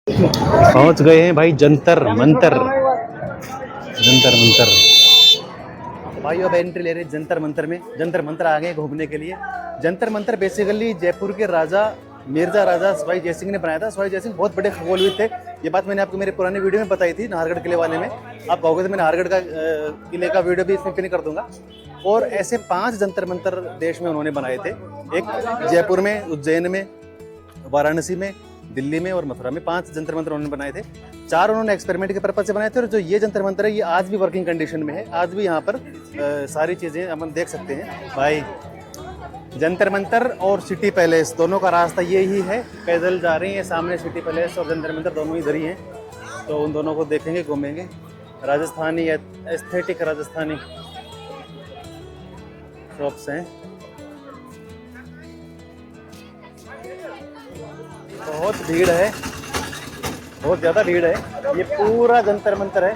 पहुंच गए हैं भाई जंतर मंतर। जंतर मंतर भाई अब एंट्री ले रहे हैं जंतर मंतर में। जंतर मंतर आ गए घूमने के लिए। जंतर मंतर बेसिकली जयपुर के राजा मिर्जा राजा सवाई जय सिंह ने बनाया था। सवाई जय सिंह बहुत बड़े खगोलविद थे। ये बात मैंने आपको मेरे पुराने वीडियो में बताई थी, नाहरगढ़ किले वाले में। आप कहोगे तो मैं नाहरगढ़ का किले का वीडियो भी इसमें पिन कर दूंगा। और ऐसे 5 जंतर मंतर देश में उन्होंने बनाए थे। एक जयपुर में, उज्जैन में, वाराणसी में, दिल्ली में और मथुरा में 5 जंतर मंतर उन्होंने बनाए थे। 4 उन्होंने एक्सपेरिमेंट के पर्पज से बनाए थे। और जो ये जंतर मंतर है ये आज भी वर्किंग कंडीशन में है। आज भी यहाँ पर सारी चीज़ें हम देख सकते हैं भाई। जंतर मंतर और सिटी पैलेस दोनों का रास्ता ये ही है। पैदल जा रही हैं सामने सिटी पैलेस और जंतर मंतर दोनों इधर ही हैं। तो उन दोनों को देखेंगे, घूमेंगे। राजस्थानी एस्थेटिक राजस्थानी शॉप्स हैं। बहुत भीड़ है, बहुत ज़्यादा भीड़ है। ये पूरा जंतर मंतर है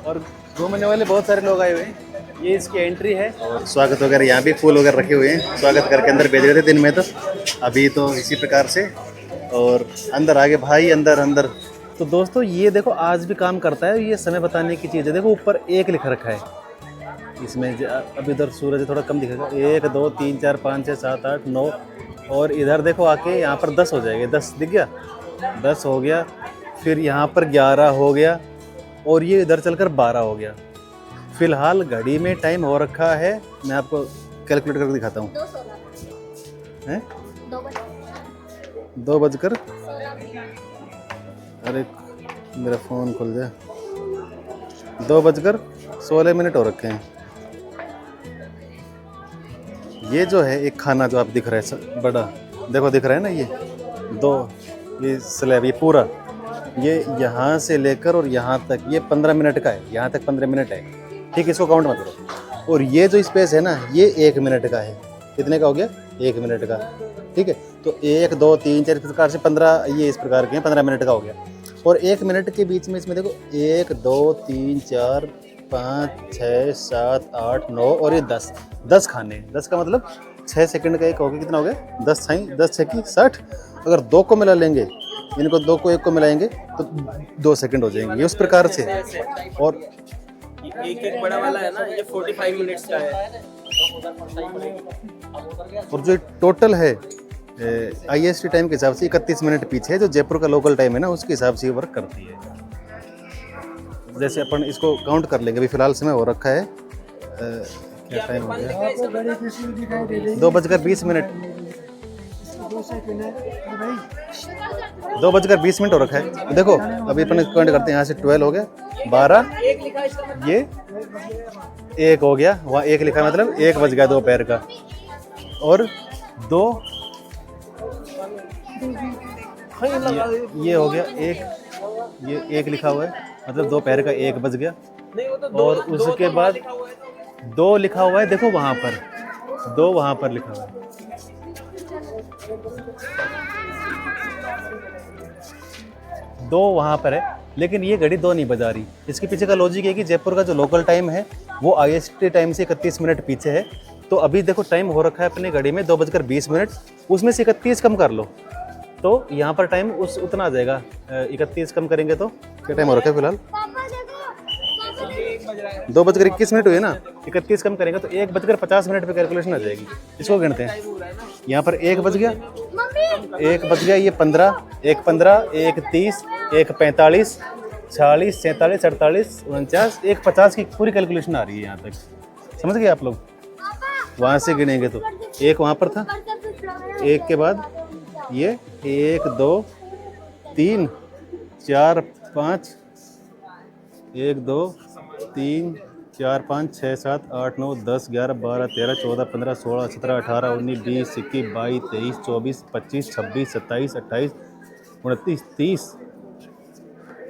और घूमने वाले बहुत सारे लोग आए हुए हैं। ये इसकी एंट्री है और स्वागत वगैरह यहाँ भी फूल वगैरह रखे हुए हैं। स्वागत करके अंदर भेज रहे थे दिन में, तो अभी तो इसी प्रकार से। और अंदर आगे भाई, अंदर अंदर। तो दोस्तों ये देखो आज भी काम करता है। ये समय बताने की चीज़ है। देखो ऊपर 1 लिखा रखा है इसमें। अभी इधर सूरज थोड़ा कम दिखेगा। 1 2 3 4 5 6 7 8 9 और इधर देखो आके यहाँ पर 10 हो जाएंगे। 10 दिख गया, 10 हो गया। फिर यहाँ पर 11 हो गया और ये इधर चलकर 12 हो गया। फिलहाल घड़ी में टाइम हो रखा है, मैं आपको कैलकुलेट करके दिखाता हूँ। 2 बजकर, अरे मेरा फ़ोन खुल जाए। 2:16 हो रखे हैं। ये जो है एक खाना जो आप दिख रहा है बड़ा, देखो दिख रहा है ना, ये स्लैब, ये पूरा, ये यहाँ से लेकर और यहाँ तक ये 15 मिनट का है। यहाँ तक 15 मिनट है, ठीक। इसको काउंट मत करो। और ये जो स्पेस है ना, ये 1 मिनट का है। कितने का हो गया? 1 मिनट का, ठीक है। तो 1 2 3 4 इस प्रकार से 15, ये इस प्रकार के हैं, 15 मिनट का हो गया। और 1 मिनट के बीच में इसमें देखो 1 2 3 4 5 6 7 8 9 और ये 10 खाने। 10 का मतलब 6 सेकंड का एक हो गया। कितना हो गया? 10 6 की 60। अगर 2 को मिला लेंगे, इनको 2 को 1 को मिलाएंगे तो 2 सेकंड हो जाएंगे। ये उस प्रकार से। और एक बड़ा वाला है ना, ये 45 मिनट्स का है। और जो टोटल है IST टाइम के हिसाब से 31 मिनट पीछे है। जो जयपुर का लोकल टाइम है ना, उसके हिसाब से ये वर्क करती है। जैसे अपन इसको काउंट कर लेंगे। अभी फिलहाल समय हो रखा है, क्या टाइम हो गया? 2:20। 2:20 हो रखा है। देखो अभी अपन काउंट करते हैं। यहाँ से 12 हो गया, 12, ये 1 हो गया। वहाँ 1 लिखा, मतलब 1 बज गया दोपहर का। और 2 ये हो गया 1, ये 1 लिखा हुआ है, मतलब दोपहर का 1 बज गया। और उसके बाद 2 लिखा हुआ है, देखो वहाँ पर 2 वहाँ पर लिखा हुआ है। 2 वहाँ पर है, लेकिन ये घड़ी 2 नहीं बजा रही। इसके पीछे का लॉजिक है कि जयपुर का जो लोकल टाइम है वो IST टाइम से 31 मिनट पीछे है। तो अभी देखो टाइम हो रखा है अपनी घड़ी में 2:20, उसमें से 31 कम कर लो तो यहाँ पर टाइम उतना आ जाएगा। 31 कम करेंगे तो क्या टाइम हो रखा है फिलहाल? 2:21 हुए ना। 31 कम करेंगे तो 1:50 पे कैलकुलेशन आ जाएगी। इसको गिनते हैं। यहाँ पर 1 बज गया, 1 बज गया, ये 15, 1 15, 1 30, 1 45, 46, 47, 48, 49, 1 50 की पूरी कैलकुलेशन आ रही है यहाँ तक। समझ गए आप लोग? वहाँ से गिनेंगे तो 1 वहाँ पर था, 1 के बाद ये 1 2 3 4 5, 1 2 3 4 5 6 7 8 9 10 11 12 13 14 15 16 17 18 19 20 21 22 23 24 25 26 27 28 29 30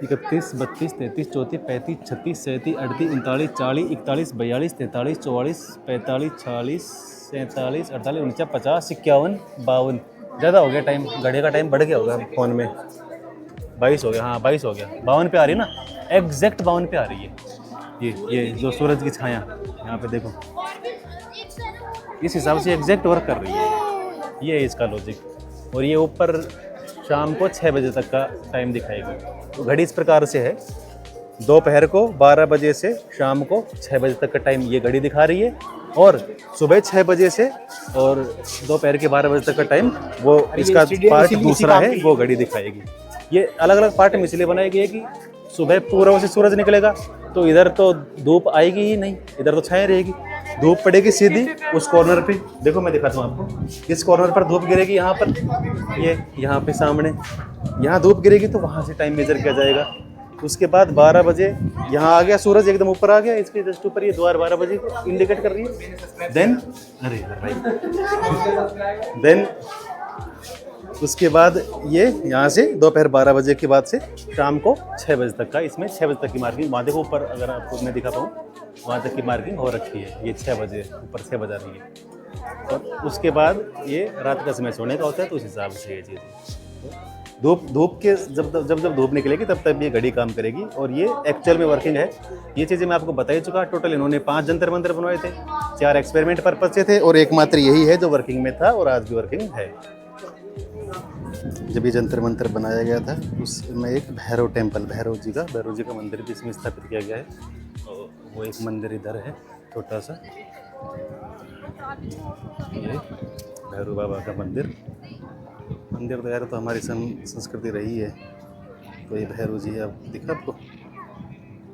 31 32 33 34 35 36 37 38 39 40 41 42 43 44 45 46 47 48 49 50 51 52। ज़्यादा हो गया टाइम, घड़ी का टाइम बढ़ गया होगा फ़ोन में। 22 हो गया, हाँ 22 हो गया। 52 पे आ रही है ना, एग्जैक्ट 52 पे आ रही है। ये जो सूरज की छाया यहाँ पे देखो, इस हिसाब से एग्जैक्ट वर्क कर रही है। ये है इसका लॉजिक। और ये ऊपर शाम को 6 बजे तक का टाइम दिखाएगी। तो घड़ी इस प्रकार से है, दोपहर को 12 बजे से शाम को 6 बजे तक का टाइम ये घड़ी दिखा रही है, और सुबह 6 बजे से और दोपहर के 12 बजे तक का टाइम वो इसका पार्ट दूसरा है, वो घड़ी दिखाएगी। ये अलग अलग पार्ट में इसलिए बनाई गई है कि सुबह पूर्व से सूरज निकलेगा तो इधर तो धूप आएगी ही नहीं, इधर तो छाया रहेगी। धूप पड़ेगी सीधी उस कॉर्नर पे, देखो मैं दिखाता हूँ आपको, इस कॉर्नर पर धूप गिरेगी, यहाँ पर ये यहाँ पे सामने यहाँ धूप गिरेगी, तो वहाँ से टाइम मेजर किया जाएगा। उसके बाद 12 बजे यहाँ आ गया, सूरज एकदम ऊपर आ गया, इसके जस्ट ऊपर ये द्वार 12 बजे को इंडिकेट कर रही है। देन अरे भाई देन उसके बाद ये यहाँ से दोपहर 12 बजे के बाद से शाम को 6 बजे तक का, इसमें 6 बजे तक की मार्किंग वहाँ देखो ऊपर, अगर आपको मैं दिखा पाऊँ वहाँ तक की मार्किंग हो रखी है। ये 6 बजे ऊपर 6 बजा रही है। और उसके बाद ये रात का समय सोने का होता है, तो उस हिसाब से ये चीज़ धूप के जब धूप निकलेगी तब ये घड़ी काम करेगी। और ये एक्चुअल में वर्किंग है। ये चीज़ें मैं आपको बता ही चुका। टोटल इन्होंने 5 जंतर मंतर बनवाए थे, 4 एक्सपेरिमेंट पर्पज से थे और एकमात्र यही है जो वर्किंग में था और आज भी वर्किंग है। जब ये जंतर मंतर बनाया गया था उसमें एक भैरव टेम्पल, भैरव जी का मंदिर भी इसमें स्थापित किया गया है। और वो एक मंदिर इधर है छोटा सा, ये भैरव बाबा का मंदिर तो यार तो हमारी संस्कृति रही है। तो ये भैरव जी अब दिखा आपको,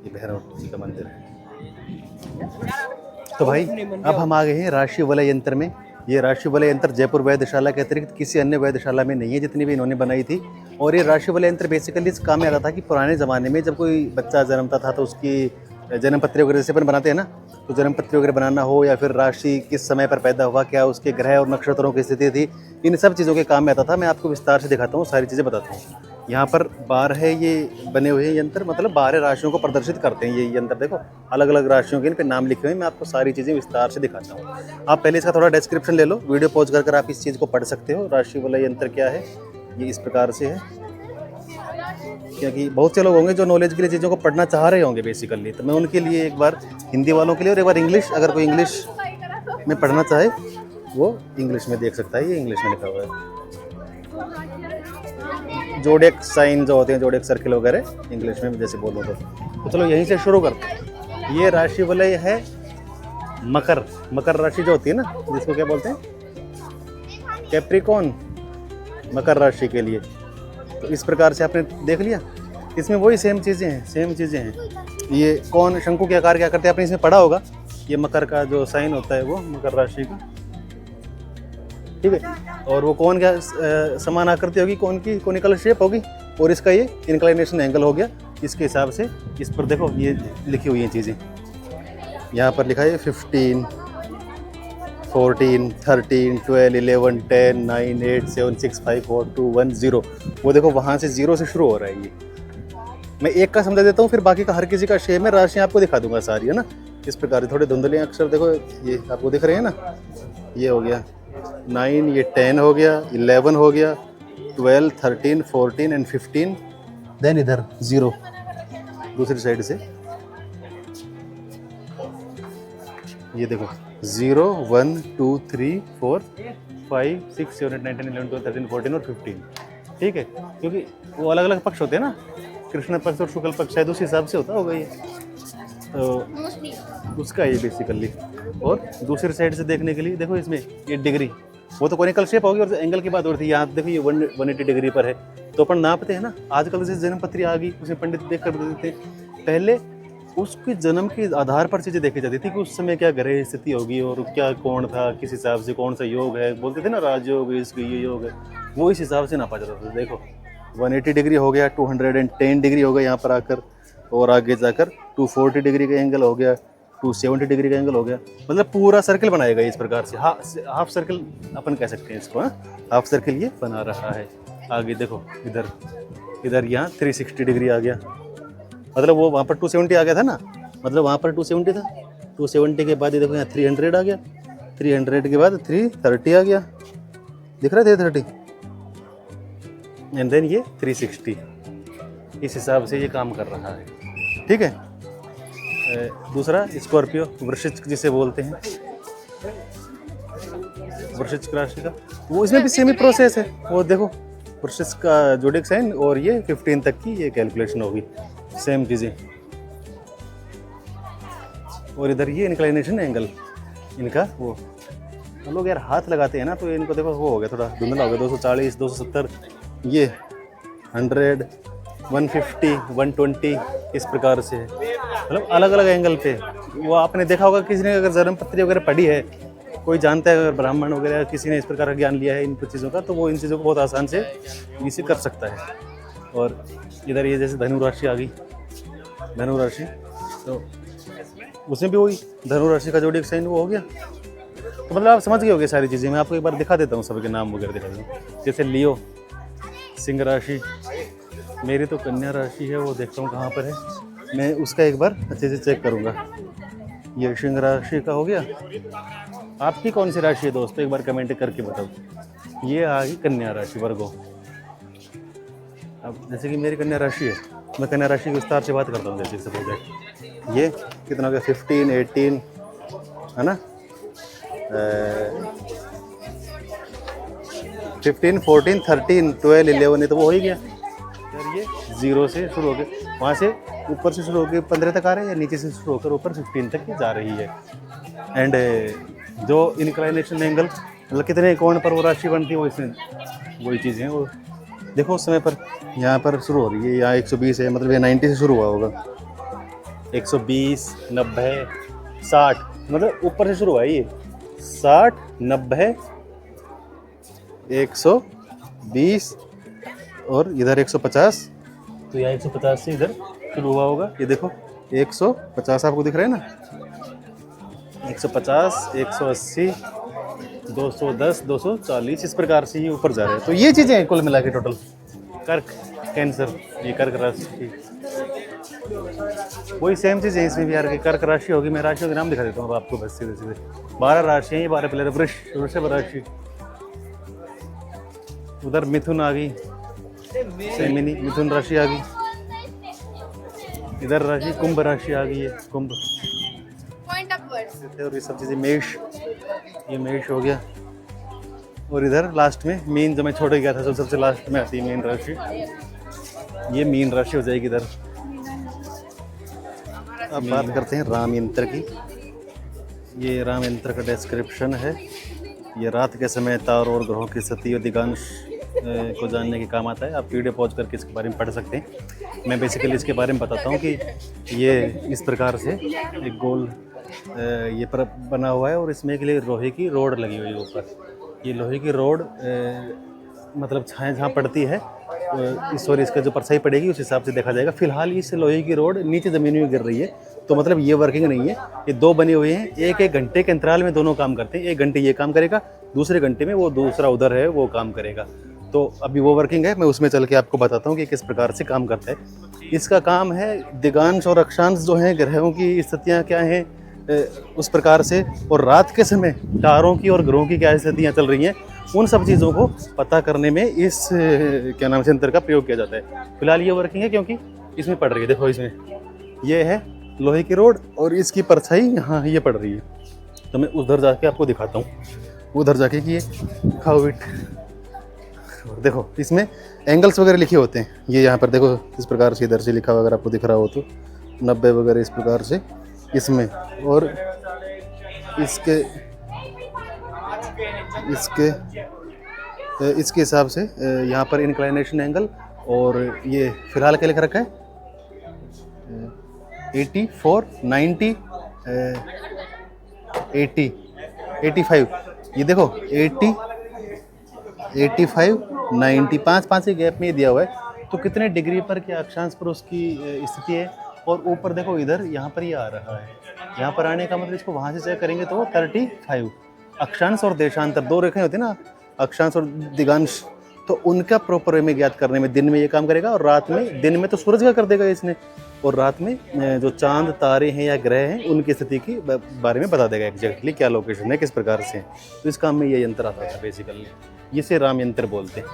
ये भैरव जी का मंदिर है। तो भाई अब हम आ गए हैं राष्ट्रीय वलय यंत्र में। ये राष्ट्रीय वलय यंत्र जयपुर वेधशाला के अतिरिक्त किसी अन्य वेधशाला में नहीं है, जितनी भी इन्होंने बनाई थी। और ये राष्ट्रीय वलय यंत्र बेसिकली इस काम में आता था कि पुराने ज़माने में जब कोई बच्चा जन्मता था तो उसकी जन्म पत्री वगैरह जैसे अपन बनाते हैं ना, तो जन्म पत्री वगैरह बनाना हो या फिर राशि किस समय पर पैदा हुआ, क्या उसके ग्रह और नक्षत्रों की स्थिति थी, इन सब चीज़ों के काम में आता था। मैं आपको विस्तार से दिखाता हूँ, सारी चीज़ें बताता हूँ। यहाँ पर 12 ये बने हुए हैं यंत्र, मतलब 12 राशियों को प्रदर्शित करते हैं ये यंत्र। देखो अलग अलग राशियों के इन पे नाम लिखे हुए हैं। मैं आपको सारी चीज़ें विस्तार से दिखाता हूँ। आप पहले इसका थोड़ा डिस्क्रिप्शन ले लो, वीडियो पॉज कर आप इस चीज़ को पढ़ सकते हो। राष्ट्रीय वलय यंत्र क्या है, ये इस प्रकार से है। क्योंकि बहुत से लोग होंगे जो नॉलेज के लिए चीज़ों को पढ़ना चाह रहे होंगे बेसिकली, तो मैं उनके लिए एक बार हिंदी वालों के लिए और एक बार इंग्लिश, अगर कोई इंग्लिश में पढ़ना चाहे वो इंग्लिश में देख सकता है। ये इंग्लिश में लिखा हुआ है। जोडेक साइन जो होते हैं, जोडेक सर्किल वगैरह इंग्लिश में जैसे बोलो तो चलो यहीं से शुरू करते हैं। ये राशि वलय है मकर राशि जो होती है ना, जिसको क्या बोलते हैं, कैप्रिकॉन, मकर राशि के लिए। तो इस प्रकार से आपने देख लिया, इसमें वही सेम चीज़ें हैं। ये कौन शंकु के आकार क्या करते हैं आपने इसमें पढ़ा होगा। ये मकर का जो साइन होता है वो मकर राशि का, ठीक है। और वो कौन क्या समान आकृति होगी, कौन की कोनिकल शेप होगी, और इसका ये इंक्लाइनेशन एंगल हो गया। इसके हिसाब से इस पर देखो ये लिखी हुई हैं चीज़ें। यहाँ पर लिखा है 15, 14, 13, 12, 11, 10, 9, 8, 7, 6, 5, 4, 2, 1, 0। वो देखो वहाँ से 0 से शुरू हो रहा है। ये मैं एक का समझा देता हूँ, फिर बाकी का हर किसी का शेप में राशियाँ आपको दिखा दूंगा सारी, है ना। इस प्रकार थोड़े धुंधले अक्षर देखो, ये आपको दिख रहे हैं ना। ये हो गया 9, ये 10 हो गया, 11 हो गया, 12, 13, 14 एंड 15। देन इधर 0 दूसरी साइड से, ये देखो 0, 1, 2, 3, 4, 5, 6, 7, 8, 9, 10, 11, 12, 13, 14 और 15, ठीक है। क्योंकि वो अलग अलग पक्ष होते हैं ना, कृष्ण पक्ष और शुक्ल पक्ष, शायद उस हिसाब से होता होगा ये, तो उसका ये बेसिकली। और दूसरी साइड से देखने के लिए देखो इसमें ये डिग्री, वो तो कोनिकल शेप होगी और एंगल की बात हो रही थी। यहाँ देखो ये 180 डिग्री पर है, तो अपन नापते हैं ना। आजकल जैसे जन्म पत्री आ गई, उसे पंडित देख कर देते थे। पहले उसके जन्म के आधार पर चीज़ें देखी जाती थी कि उस समय क्या ग्रह स्थिति होगी और क्या कौन था, किस हिसाब से कौन सा योग है, बोलते थे ना राजयोग, इसके ये योग है, वो इस हिसाब से नापा जाता था। देखो 180 डिग्री हो गया, 210 डिग्री हो गया यहाँ पर आकर, और आगे जाकर 240 डिग्री का एंगल हो गया, 270 डिग्री का एंगल हो गया। मतलब पूरा सर्कल बनाएगा इस प्रकार से। हाफ सर्कल अपन कह सकते हैं इसको, हाफ सर्कल ये बना रहा है। आगे देखो इधर यहाँ 360 डिग्री आ गया, मतलब वो वहाँ पर 270 आ गया था ना, मतलब वहाँ पर 270 था। 270 के बाद ये देखो यहाँ 300 आ गया, 300 के बाद 330 आ गया, दिख रहा है 330, एंड देन ये 360। इस हिसाब से ये काम कर रहा है, ठीक है। दूसरा स्कॉर्पियो, वृश्चिक जिसे बोलते हैं, वृश्चिक राशि का, वो इसमें भी सेम ही प्रोसेस है। वो देखो पुरुष का जोडिक साइन और ये 15 तक की ये कैलकुलेशन होगी, सेम चीज़ें। और इधर ये इंक्लाइनेशन एंगल इनका, वो हम लोग यार हाथ लगाते हैं ना तो इनको देखो वो हो गया थोड़ा धुंधला हो गया, 240, 270, ये 100, 150, 120 इस प्रकार से है, मतलब अलग अलग एंगल पे। वो आपने देखा होगा किसी ने अगर जन्म पत्री वगैरह पढ़ी है, कोई जानता है अगर ब्राह्मण वगैरह किसी ने इस प्रकार का ज्ञान लिया है इन चीज़ों का, तो वो इन चीज़ों को बहुत आसान से इसे कर सकता है। और इधर ये जैसे धनु राशि आ गई, धनु राशि, तो उसमें भी वही धनु राशि का जोड़ी एक साइन वो हो गया। तो मतलब आप समझ गए होंगे सारी चीज़ें। मैं आपको एक बार दिखा देता हूँ, सबके नाम वगैरह दिखा देता हूँ। जैसे लियो, सिंह राशि, मेरी तो कन्या राशि है, वो देखता हूँ कहाँ पर है, मैं उसका एक बार अच्छे से चेक करूँगा। ये सिंह राशि का हो गया। आपकी कौन सी राशि है दोस्तों, एक बार कमेंट करके बताओ। ये आ गई कन्या राशि, वर्गो। अब जैसे कि मेरी कन्या राशि है, मैं कन्या राशि के विस्तार से बात करता हूँ। जैसे सपोज है ये कितना हो गया, 15, 18 है ना, 15, 14, 13, 12, 11 है, तो वो हो ही गया यार। ये 0 से शुरू हो गए, वहाँ से ऊपर से शुरू होकर 15 तक आ रहे हैं, या नीचे से शुरू होकर ऊपर 15 तक की जा रही है। एंड जो इंक्लाइनेशन एंगल मतलब कितने कोण पर वो राशि बनती है, वो इसमें वही चीज़ें हैं। वो देखो उस समय पर यहाँ पर शुरू हो रही है, यहाँ 120 है, मतलब ये 90 से शुरू हुआ होगा, 120, 90, 60, मतलब ऊपर से शुरू हुआ है ये 60, 90, 120 और इधर 150, तो यहाँ 150 से इधर शुरू हुआ होगा। ये देखो 150 आपको दिख रहा है ना, 150, 180, 210, 240 इस प्रकार से ये ऊपर जा रहे हैं। तो ये चीज़ें हैं कुल मिला के टोटल। कर्क, कैंसर, ये कर्क राशि, वही सेम चीज़ है इसमें भी यार। कर्क राशि होगी, मैं राशियों के नाम दिखा देता हूँ अब आपको बस सीधे सीधे। 12 राशि हैं ये, 12 प्लेयर। वृषभ राशि, उधर मिथुन आ गई, सेमिनी मिथुन राशि आ गई। इधर राशि कुंभ राशि आ गई है, कुंभ। और ये सब चीज़ें मेष, ये मेष हो गया। और इधर लास्ट में मीन, जो मैं छोड़ गया था, जो सबसे लास्ट में आती है मीन राशि, ये मीन राशि हो जाएगी इधर। अब बात करते हैं राम यंत्र की। ये राम यंत्र का डिस्क्रिप्शन है। ये रात के समय तारों और ग्रहों की स्थिति और दिगांश को जानने के काम आता है। आप वीडियो पॉज करके इसके बारे में पढ़ सकते हैं। मैं बेसिकली इसके बारे में बताता हूँ कि ये इस प्रकार से एक गोल ये पर बना हुआ है, और इसमें के लिए लोहे की रोड लगी हुई है ऊपर। ये लोहे की रोड मतलब छाया जहाँ पड़ती है, सॉरी इसका जो परछाई पड़ेगी उस हिसाब से देखा जाएगा। फिलहाल इस लोहे की रोड नीचे ज़मीन में गिर रही है, तो मतलब ये वर्किंग नहीं है। ये दो बने हुए हैं, एक घंटे के अंतराल में दोनों काम करते हैं। 1 घंटे ये काम करेगा, दूसरे घंटे में वो दूसरा उधर है वो काम करेगा। तो अभी वो वर्किंग है, मैं उसमें चल के आपको बताता हूँ कि किस प्रकार से काम करता है। इसका काम है दिगांश और अक्षांश जो हैं, ग्रहों की स्थितियाँ क्या हैं उस प्रकार से, और रात के समय तारों की और ग्रहों की क्या स्थितियाँ चल रही हैं, उन सब चीज़ों को पता करने में इस क्या नाम से यंत्र का प्रयोग किया जाता है। फिलहाल ये वर्किंग है क्योंकि इसमें पड़ रही है, देखो इसमें ये है लोहे की रोड और इसकी परछाई यहाँ ये पड़ रही है। तो मैं उधर जाके आपको दिखाता हूँ, उधर जाके कि ये हाउ इट, देखो इसमें एंगल्स वगैरह लिखे होते हैं। ये यहाँ पर देखो इस प्रकार से इधर से लिखा हुआ, अगर आपको दिख रहा हो तो 90 वगैरह इस प्रकार से इसमें, और इसके हिसाब से यहाँ पर इंक्लाइनेशन एंगल, और ये फिलहाल क्या लिख रखा है 84, 90, 80, 85। ये देखो 80, 85, 90, 5 के गैप में दिया हुआ है। तो कितने डिग्री पर क्या अक्षांश पर उसकी स्थिति है। और ऊपर देखो इधर यहाँ पर ये आ रहा है, यहाँ पर आने का मतलब इसको वहाँ से चेक करेंगे तो 35। अक्षांश और देशांतर दो रेखाएं होती है ना, अक्षांश और दिगांश, तो उनका प्रॉपर में ज्ञात करने में दिन में ये काम करेगा, और रात में, दिन में तो सूरज का कर देगा इसने, और रात में जो चांद तारे हैं या ग्रह हैं उनकी स्थिति के बारे में बता देगा एग्जैक्टली क्या लोकेशन है, किस प्रकार से। तो इस काम में ये यंत्र आता था बेसिकली, इसे राम यंत्र बोलते हैं।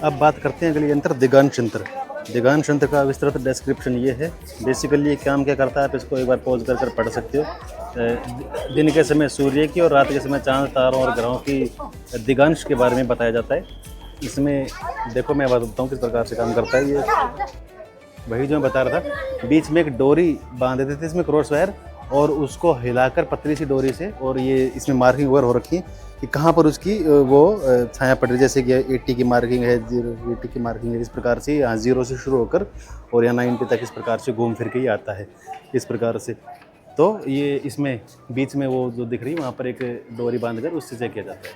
अब बात करते हैं अगले यंत्र, दिगांश यंत्र। दिगांश यंत्र का विस्तृत डिस्क्रिप्शन ये है। बेसिकली ये काम क्या करता है, आप इसको एक बार पॉज कर पढ़ सकते हो। दिन के समय सूर्य की और रात के समय चांद, तारों और ग्रहों की दिगांश के बारे में बताया जाता है। इसमें देखो मैं बताता हूँ किस प्रकार से काम करता है ये। वही जो मैं बता रहा था, बीच में एक डोरी बांध देते थे इसमें क्रॉस वायर, और उसको हिलाकर पतली सी डोरी से, और ये इसमें मार्किंग वगैरह हो रखी है कि कहाँ पर उसकी वो छाया पड़ रही है। जैसे कि 80 की मार्किंग है, 80 की मार्किंग है, इस प्रकार से यहाँ 0 से शुरू होकर और यहाँ 90 तक इस प्रकार से घूम फिर के ही आता है इस प्रकार से। तो ये इसमें बीच में वो जो दिख रही है वहाँ पर एक डोरी बांधकर उससे चेक किया जाता है।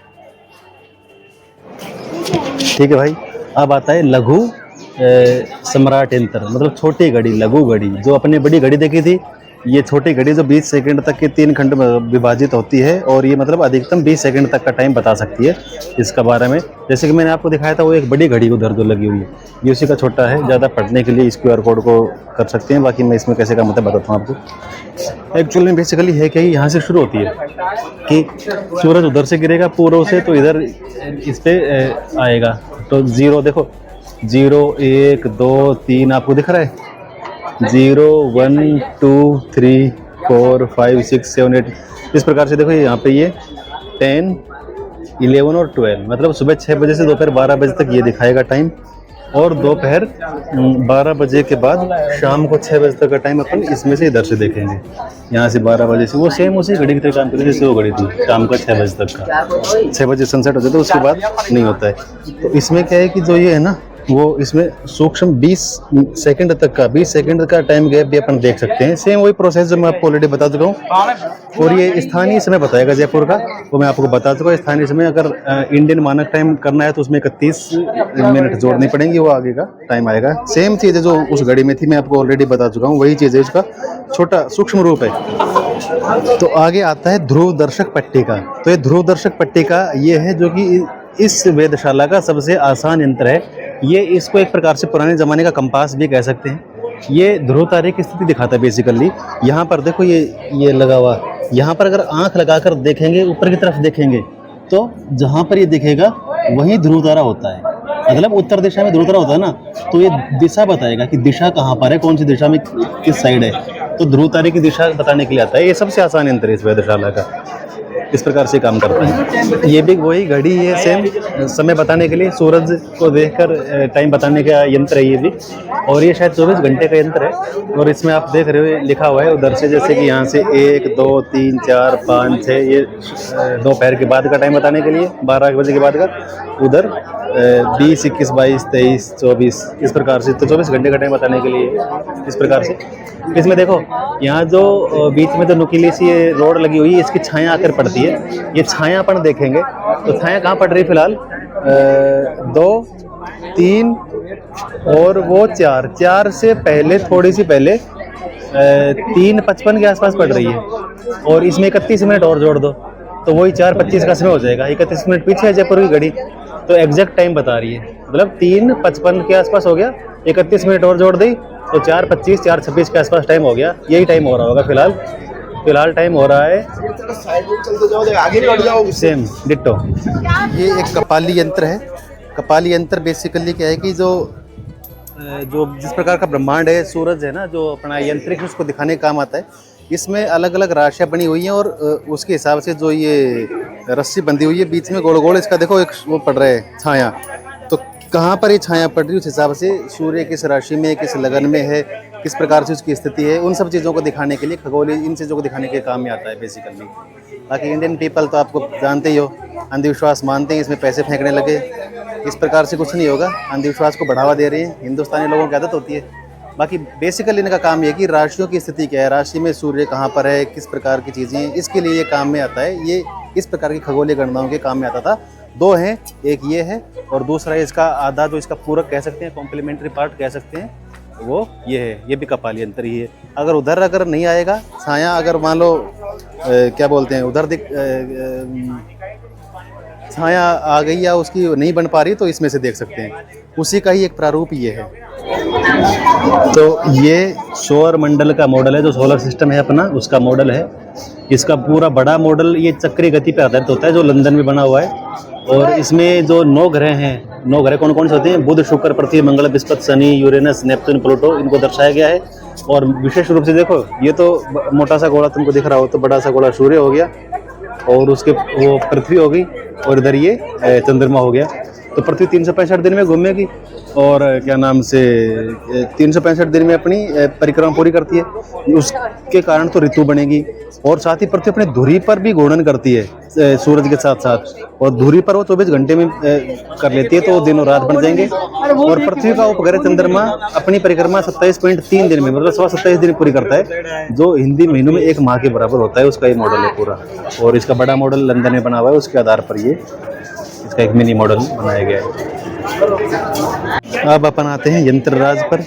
ठीक है भाई, अब आता है लघु सम्राट यंत्र, मतलब छोटी घड़ी, लघु घड़ी। जो अपने बड़ी घड़ी देखी थी, ये छोटी घड़ी जो 20 सेकंड तक के 3 खंड में विभाजित होती है, और ये मतलब अधिकतम 20 सेकंड तक का टाइम बता सकती है इसका बारे में। जैसे कि मैंने आपको दिखाया था वो एक बड़ी घड़ी उधर जो लगी हुई है, ये उसी का छोटा है। ज़्यादा पढ़ने के लिए इस QR कोड को कर सकते हैं, बाकी मैं इसमें कैसे काम होता है बताता हूँ आपको। एक्चुअल में बेसिकली है कि यहाँ से शुरू होती है कि सूरज उधर से गिरेगा पूर्व से, तो इधर इस पर आएगा। तो 0 देखो, 0 1 2 3 आपको दिख रहा है, 0 1 2 3 4 5 6 7 8 इस प्रकार से। देखो यहाँ पे ये 10 11 और 12, मतलब सुबह 6 बजे से दोपहर 12 बजे तक ये दिखाएगा टाइम, और दोपहर 12 बजे के बाद शाम को 6 बजे तक का टाइम अपन इसमें से इधर से देखेंगे। यहाँ से 12 बजे से वो सेम उसी घड़ी की तरह काम करेगी जैसे वो घड़ी थी, शाम का 6 बजे तक का। 6 बजे सनसेट हो जाता है, उसके बाद नहीं होता है। तो इसमें क्या है कि जो ये है ना, वो इसमें सूक्ष्म 20 सेकंड तक का, 20 सेकंड का टाइम गैप भी अपन देख सकते हैं। सेम वही प्रोसेस जो मैं आपको ऑलरेडी बता चुका हूँ। और ये स्थानीय समय बताएगा जयपुर का, वो मैं आपको बता चुका हूँ। स्थानीय समय अगर इंडियन मानक टाइम करना है तो उसमें 31 मिनट जोड़नी पड़ेंगी, वो आगे का टाइम आएगा। सेम चीज़ है जो उस घड़ी में थी, मैं आपको ऑलरेडी बता चुका हूँ, वही चीज़ है, उसका छोटा सूक्ष्म रूप है। तो आगे आता है ध्रुव दर्शक पट्टिका। तो ये ध्रुव दर्शक पट्टिका ये है जो कि इस वेधशाला का सबसे आसान यंत्र है। ये इसको एक प्रकार से पुराने ज़माने का कंपास भी कह सकते हैं। ये ध्रुव तारे की स्थिति दिखाता है बेसिकली। यहाँ पर देखो ये लगा हुआ, यहाँ पर अगर आंख लगाकर देखेंगे, ऊपर की तरफ देखेंगे, तो जहाँ पर ये दिखेगा वहीं ध्रुव तारा होता है। मतलब उत्तर दिशा में ध्रुव तारा होता है ना, तो ये दिशा बताएगा कि दिशा कहाँ पर है, कौन सी दिशा में किस साइड है। तो ध्रुव तारे की दिशा बताने के लिए आता है। ये सबसे आसान यंत्र है इस वेधशाला का, इस प्रकार से काम करता है। ये भी वही घड़ी है, सेम समय बताने के लिए, सूरज को देखकर टाइम बताने का यंत्र है ये भी। और ये शायद 24 घंटे का यंत्र है। और इसमें आप देख रहे हो लिखा हुआ है उधर से, जैसे कि यहाँ से 1 2 3 4 5 6, ये दोपहर के बाद का टाइम बताने के लिए, 12 बजे के बाद का। उधर 20 21 22 23 24 इस प्रकार से, तो 24 घंटे का टाइम बताने के लिए इस प्रकार से। इसमें देखो यहाँ जो बीच में जो नुकीली सी रोड लगी हुई है, इसकी छाया आकर पड़ती है। ये छाया अपन देखेंगे तो छाया कहाँ पड़ रही है फिलहाल, 2 3 और वो 4 से पहले, थोड़ी सी पहले 3:55 के आसपास पड़ रही है। और इसमें 31 मिनट और जोड़ दो तो वही 4:25 का समय हो जाएगा। 31 मिनट पीछे है जयपुर की घड़ी, तो एग्जैक्ट टाइम बता रही है। मतलब 3:55 के आसपास हो गया, 31 मिनट और जोड़ दी तो 4:25 4:26 के आसपास टाइम हो गया। यही टाइम हो रहा होगा फिलहाल टाइम हो रहा है सेम डिट्टो। ये एक कपाली यंत्र है। कपाली यंत्र बेसिकली क्या है कि जो जिस प्रकार का ब्रह्मांड है, सूरज है ना, जो अपना यंत्रिक उसको दिखाने का काम आता है। इसमें अलग अलग राशियाँ बनी हुई हैं, और उसके हिसाब से जो ये रस्सी बंधी हुई है बीच में गोल गोल, इसका देखो एक वो पड़ रहा है छाया, तो कहाँ पर ये छाया पड़ रही है उस हिसाब से सूर्य किस राशि में, किस लगन में है, किस प्रकार से उसकी स्थिति है, उन सब चीज़ों को दिखाने के लिए खगोलीय इन चीज़ों को दिखाने के काम में आता है बेसिकली। बाकी इंडियन पीपल तो आपको जानते ही हो, अंधविश्वास मानते हैं, इसमें पैसे फेंकने लगे, इस प्रकार से कुछ नहीं होगा। अंधविश्वास को बढ़ावा दे रही है, हिंदुस्तानी लोगों की आदत होती है। बाकी बेसिकली इनका काम ये है कि राशियों की स्थिति क्या है, राशि में सूर्य कहाँ पर है, किस प्रकार की चीज़ें हैं, इसके लिए ये काम में आता है। ये इस प्रकार की खगोलीय गणनाओं के काम में आता था। 2 हैं, एक ये है और दूसरा इसका आधा जो इसका पूरक कह सकते हैं, कॉम्प्लीमेंट्री पार्ट कह सकते हैं, वो ये है। ये भी कपाली यंत्र ही है। अगर नहीं आएगा छाया, अगर मान लो क्या बोलते हैं उधर छाया आ गई या उसकी नहीं बन पा रही, तो इसमें से देख सकते हैं। उसी का ही एक प्रारूप ये है। तो ये सौर मंडल का मॉडल है, जो सोलर सिस्टम है अपना, उसका मॉडल है। इसका पूरा बड़ा मॉडल ये चक्रीय गति पे आधारित होता है, जो लंदन में बना हुआ है। और इसमें जो 9 ग्रह हैं, 9 ग्रह कौन कौन से होते हैं, बुध, शुक्र, पृथ्वी, मंगल, बृहस्पति, शनि, यूरेनस, नेपच्यून, प्लूटो, इनको दर्शाया गया है। और विशेष रूप से देखो, ये तो मोटा सा गोला तुमको दिख रहा हो, तो बड़ा सा गोला सूर्य हो गया, और उसके वो पृथ्वी हो गई, और इधर ये चंद्रमा हो गया। तो पृथ्वी 365 दिन में घूमेगी, और क्या नाम से 365 दिन में अपनी परिक्रमा पूरी करती है। उसके कारण तो ऋतु बनेगी, और साथ ही पृथ्वी अपनी धुरी पर भी घूर्णन करती है सूरज के साथ साथ, और धुरी पर वो 24 घंटे में कर लेती है, तो वो दिन और रात बन जाएंगे। और पृथ्वी का उपग्रह चंद्रमा अपनी परिक्रमा 27.3 दिन में, मतलब 27 दिन पूरी करता है, जो हिंदी महीनों में 1 माह के बराबर होता है। उसका ये मॉडल है पूरा, और इसका बड़ा मॉडल लंदन में बना हुआ है, उसके आधार पर ये इसका एक मिनी मॉडल बनाया गया है। अब अपन आते हैं यंत्रराज पर।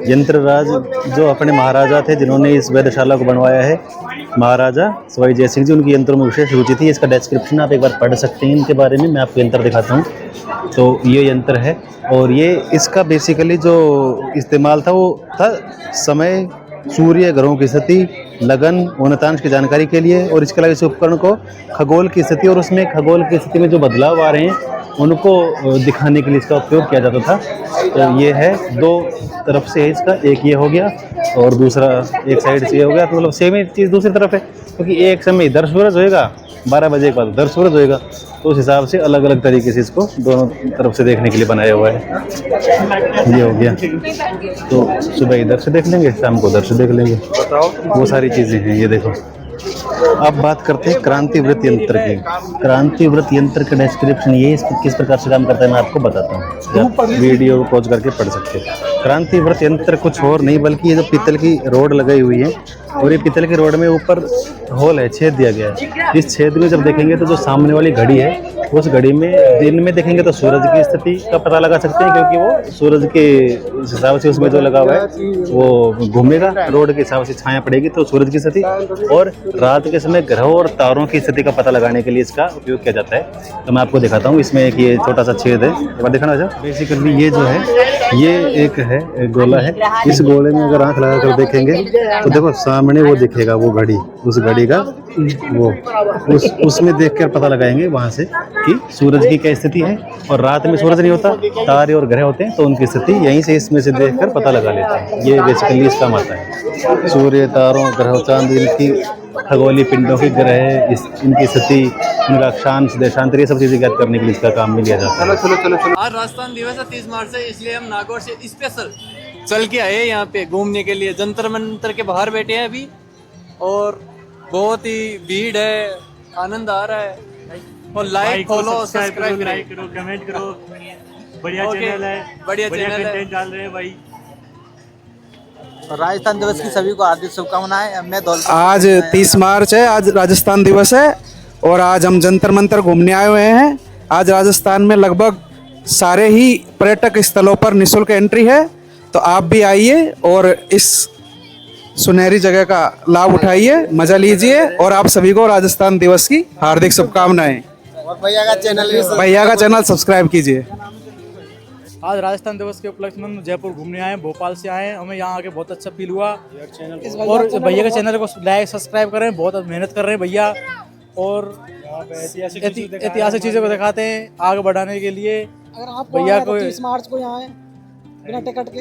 यंत्रराज जो अपने महाराजा थे जिन्होंने इस वेधशाला को बनवाया है, महाराजा सवाई जय सिंह जी, उनकी यंत्रों में विशेष रुचि थी। इसका डिस्क्रिप्शन आप एक बार पढ़ सकते हैं इनके बारे में। मैं आपको यंत्र दिखाता हूँ। तो ये यंत्र है, और ये इसका बेसिकली जो इस्तेमाल था वो था समय, सूर्य, ग्रहों की स्थिति, लगन, उन्नतांश की जानकारी के लिए, और इसके अलावा इस उपकरण को खगोल की स्थिति और उसमें खगोल की स्थिति में जो बदलाव आ रहे हैं उनको दिखाने के लिए इसका उपयोग किया जाता था। तो ये है, 2 तरफ से है इसका, एक ये हो गया और दूसरा एक साइड से ये हो गया। तो मतलब सेम ही चीज़ दूसरी तरफ है, क्योंकि एक समय इधर सूरज होएगा, 12 बजे के बाद उधर सूरज होएगा, तो उस हिसाब से अलग अलग तरीके से इसको दोनों तरफ से देखने के लिए बनाया हुआ है। ये हो गया, तो सुबह इधर से देख लेंगे, शाम को उधर से देख लेंगे, वो सारी चीज़ें हैं। ये देखो, अब बात करते हैं क्रांति वृत्त यंत्र की। क्रांति वृत्त यंत्र का डिस्क्रिप्शन ये किस प्रकार से काम करता है मैं आपको बताता हूँ, आप वीडियो को पॉज करके पढ़ सकते हैं। क्रांति वृत्त यंत्र कुछ और नहीं बल्कि ये जो पीतल की रोड लगाई हुई है, और ये पीतल की रोड में ऊपर होल है, छेद दिया गया है। इस छेद में जब देखेंगे तो जो सामने वाली घड़ी है, उस घड़ी में दिन में देखेंगे तो सूरज की स्थिति का पता लगा सकते हैं, क्योंकि वो सूरज के हिसाब से उसमें जो लगा हुआ है वो घूमेगा, रोड के हिसाब से छाया पड़ेगी तो सूरज की स्थिति। और रात के समय ग्रहों और तारों की स्थिति का पता लगाने के लिए इसका उपयोग किया जाता है। तो मैं आपको दिखाता हूँ, इसमें एक ये छोटा सा छेद है, एक बार दिखाना चाहो। बेसिकली ये जो है, ये एक है, एक गोला है। इस गोले में अगर आंख लगा कर देखेंगे तो देखो सामने वो दिखेगा, वो घड़ी, उस घड़ी का वो उसमें देखकर पता लगाएंगे वहां से कि सूरज की क्या स्थिति है। और रात में सूरज नहीं होता, तारे और ग्रह होते हैं, तो उनकी स्थिति यहीं से इसमें से देखकर पता लगा लेते हैं। ये बेसिकली इसका आता है। सूर्य, तारों, ग्रह, चांद, इनकी खगोलीय पिंडों के ग्रह, इनकी स्थिति, इनका अक्षांश, देशांतर, ये सब चीजें ज्ञात करने के लिए इसका काम में लिया जाता है। आज राजस्थान दिवस है 30 मार्च है, इसलिए हम नागौर से स्पेशल चल के आए यहाँ पे घूमने के लिए। जंतर मंतर के बाहर बैठे हैं अभी, और बहुत ही भीड़ है, आनंद आ रहा है। और लाइक, फॉलो, सब्सक्राइब करो, लाइक करो, कमेंट करो। बढ़िया चैनल है, बढ़िया चैनल है, कंटेंट डाल रहे हैं भाई। राजस्थान दिवस की सभी को हार्दिक शुभकामनाएं। मैं आज 30 मार्च है, आज राजस्थान दिवस है, और आज हम जंतर मंतर घूमने आए हुए हैं। आज राजस्थान में लगभग सारे ही पर्यटक स्थलों पर निःशुल्क एंट्री है, तो आप भी आइए और इस सुनहरी जगह का लाभ उठाइए, मजा लीजिए। और आप सभी को राजस्थान दिवस की हार्दिक शुभकामनाएं। और भैया का चैनल सब्सक्राइब कीजिए। आज राजस्थान दिवस के उपलक्ष्य में हम जयपुर घूमने आए हैं, भोपाल से आए हैं। हमें यहाँ आके बहुत अच्छा फील हुआ। और भैया के चैनल को लाइक, सब्सक्राइब करें, बहुत मेहनत कर रहे हैं भैया, और ऐतिहासिक चीज़ों को दिखाते हैं आगे बढ़ाने के लिए। अगर आप भैया को 30 मार्च को यहाँ आए बिना टिकट के